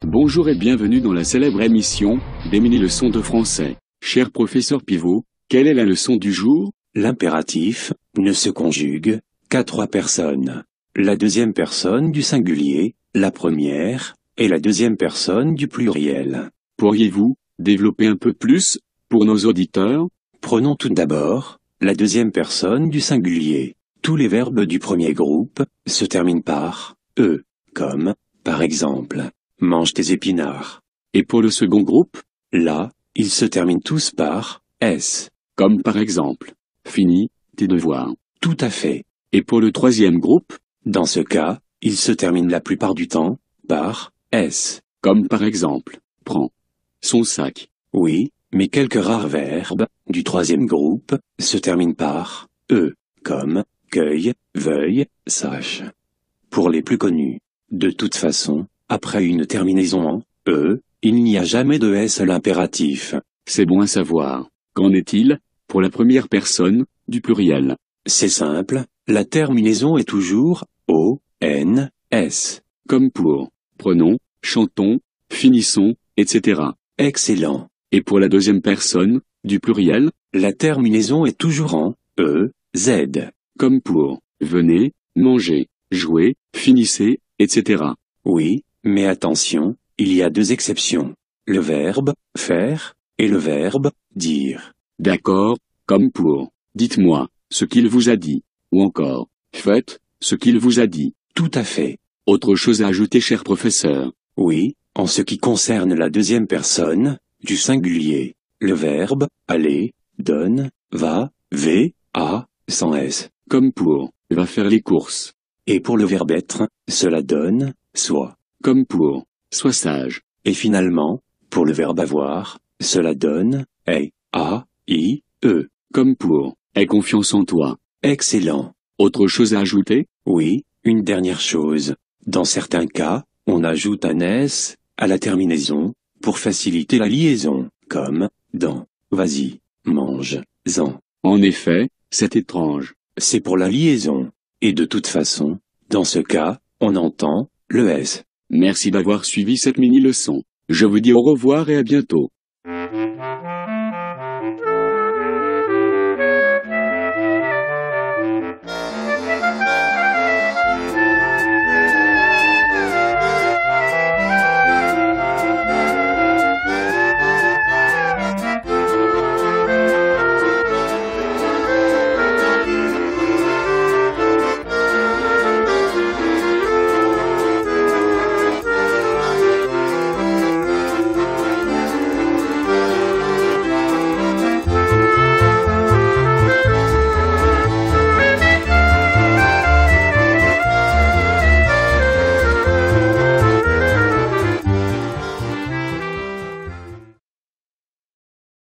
Bonjour et bienvenue dans la célèbre émission des mini-leçons de français. Cher professeur Pivot, quelle est la leçon du jour? L'impératif ne se conjugue qu'à 3 personnes. La deuxième personne du singulier, la première, et la deuxième personne du pluriel. Pourriez-vous développer un peu plus pour nos auditeurs? Prenons tout d'abord la deuxième personne du singulier. Tous les verbes du premier groupe se terminent par « e », comme, par exemple, « mange tes épinards ». Et pour le second groupe? Là, ils se terminent tous par « s », comme par exemple, finis tes devoirs. Tout à fait. Et pour le troisième groupe? Dans ce cas, ils se terminent la plupart du temps par « s », comme par exemple, prends son sac. Oui, mais quelques rares verbes du troisième groupe se terminent par « e », comme « cueille »,« veuille »,« sache ». Pour les plus connus. De toute façon, après une terminaison en « e », il n'y a jamais de s à l'impératif. C'est bon à savoir. Qu'en est-il pour la première personne du pluriel? C'est simple, la terminaison est toujours o, n, s. Comme pour prenons, chantons, finissons, etc. Excellent. Et pour la deuxième personne du pluriel? La terminaison est toujours en e, z. Comme pour venez, mangez, jouez, finissez, etc. Oui, mais attention, il y a 2 exceptions. Le verbe faire et le verbe dire. D'accord, comme pour dites-moi ce qu'il vous a dit, ou encore faites ce qu'il vous a dit. Tout à fait. Autre chose à ajouter, cher professeur? Oui, en ce qui concerne la deuxième personne du singulier, le verbe aller donne, va, a, sans s. Comme pour va faire les courses. Et pour le verbe être, cela donne soit. Comme pour sois sage. Et finalement, pour le verbe avoir, cela donne est, a, i, e. Comme pour aie confiance en toi. Excellent. Autre chose à ajouter? Oui, une dernière chose. Dans certains cas, on ajoute un s à la terminaison pour faciliter la liaison, comme dans vas-y, mange-en. En effet, c'est étrange. C'est pour la liaison. Et de toute façon, dans ce cas, on entend le s. Merci d'avoir suivi cette mini-leçon. Je vous dis au revoir et à bientôt.